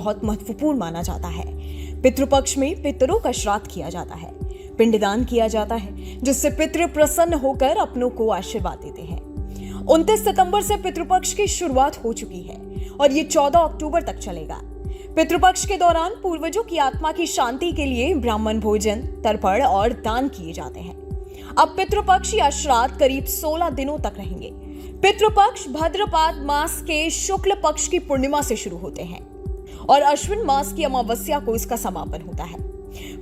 बहुत महत्वपूर्ण माना जाता है। पितृपक्ष में पितरों का श्राद्ध किया जाता है, पिंडदान किया जाता है, जिससे पितृ प्रसन्न होकर अपनों को आशीर्वाद देते हैं। 29 सितंबर से पितृपक्ष की शुरुआत हो चुकी है और ये 14 अक्टूबर तक चलेगा। पितृपक्ष के दौरान पूर्वजों की आत्मा की शांति के लिए ब्राह्मण भोजन, तर्पण और दान किए जाते हैं। अब पितृपक्ष या श्राद्ध करीब 16 दिनों तक रहेंगे। पितृपक्ष भाद्रपद मास के शुक्ल पक्ष की पूर्णिमा से शुरू होते हैं और अश्विन मास की अमावस्या को इसका समापन होता है।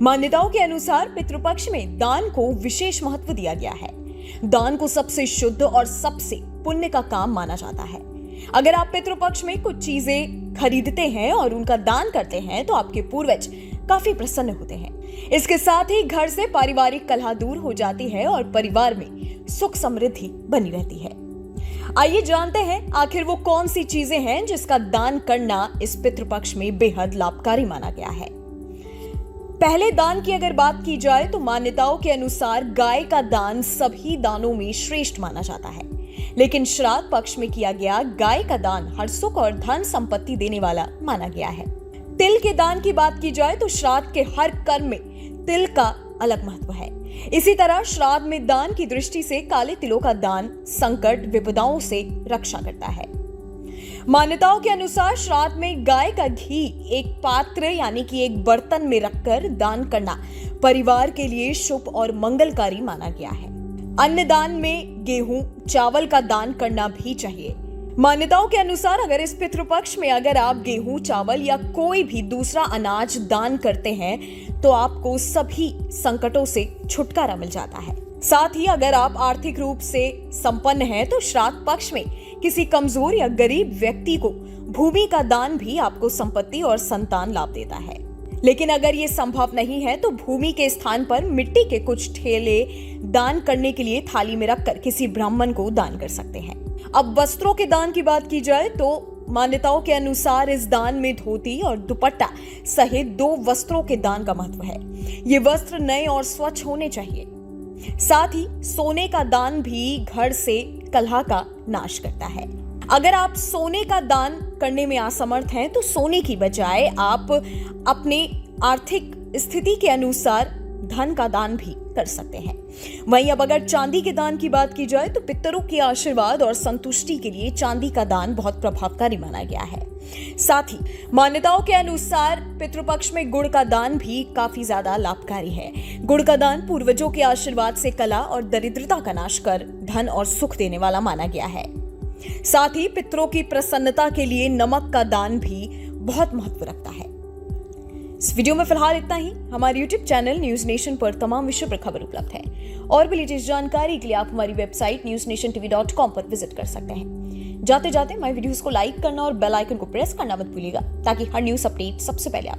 मान्यताओं के अनुसार पितृपक्ष में दान को विशेष महत्व दिया गया है। दान को सबसे शुद्ध और सबसे पुण्य का काम माना जाता है। अगर आप पितृपक्ष में कुछ चीजें खरीदते हैं और उनका दान करते हैं तो आपके पूर्वज काफी प्रसन्न होते हैं। इसके साथ ही घर से पारिवारिक कलह दूर हो जाती है और परिवार में सुख समृद्धि बनी रहती है। आइए जानते हैं आखिर वो कौन सी चीजें हैं जिसका दान करना इस पितृपक्ष में बेहद लाभकारी माना गया है। पहले दान की अगर बात की जाए तो मान्यताओं के अनुसार गाय का दान सभी दानों में श्रेष्ठ माना जाता है, लेकिन श्राद्ध पक्ष में किया गया गाय का दान हर सुख और धन संपत्ति देने वाला माना गया है। तिल के दान की बात की जाए तो श्राद्ध के हर कर्म में तिल का अलग महत्व है। इसी तरह श्राद्ध में दान की दृष्टि से काले तिलों का दान संकट विपदाओं से रक्षा करता है। मान्यताओं के अनुसार श्राद्ध में गाय का घी एक पात्र यानी कि एक बर्तन में रखकर दान करना परिवार के लिए शुभ और मंगलकारी माना गया है। अन्न दान में गेहूं, चावल का दान करना भी चाहिए। मान्यताओं के अनुसार अगर इस पितृपक्ष में अगर आप गेहूं, चावल या कोई भी दूसरा अनाज दान करते हैं तो आपको सभी संकटों से छुटकारा मिल जाता है। साथ ही अगर आप आर्थिक रूप से संपन्न हैं तो श्राद्ध पक्ष में किसी कमजोर या गरीब व्यक्ति को भूमि का दान भी आपको संपत्ति और संतान लाभ देता है। लेकिन अगर ये संभव नहीं है तो भूमि के स्थान पर मिट्टी के कुछ ठेले दान करने के लिए थाली में रखकर किसी ब्राह्मण को दान कर सकते हैं। अब वस्त्रों के दान की बात की जाए तो मान्यताओं के अनुसार इस दान में धोती और दुपट्टा सहित 2 वस्त्रों के दान का महत्व है। ये वस्त्र नए और स्वच्छ होने चाहिए। साथ ही सोने का दान भी घर से कलह का नाश करता है। अगर आप सोने का दान करने में असमर्थ हैं तो सोने की बजाय आप अपने आर्थिक स्थिति के अनुसार धन का दान भी कर सकते हैं। वहीं अब अगर चांदी के दान की बात की जाए तो पितरों के आशीर्वाद और संतुष्टि के लिए चांदी का दान बहुत प्रभावकारी माना गया है। साथ ही मान्यताओं के अनुसार पितृपक्ष में गुड़ का दान भी काफी ज्यादा लाभकारी है। गुड़ का दान पूर्वजों के आशीर्वाद से कला और दरिद्रता का नाश कर धन और सुख देने वाला माना गया है। साथ ही पितरों की प्रसन्नता के लिए नमक का दान भी बहुत महत्व रखता है। इस वीडियो में फिलहाल इतना ही। हमारे YouTube चैनल न्यूज नेशन पर तमाम विषय पर खबर उपलब्ध है और भी लेटेस्ट जानकारी के लिए आप हमारी वेबसाइट newsnationtv.com पर विजिट कर सकते हैं। जाते जाते हमारे वीडियोस को लाइक करना और बेल आइकन को प्रेस करना मत भूलिएगा ताकि हर न्यूज अपडेट सबसे पहले आप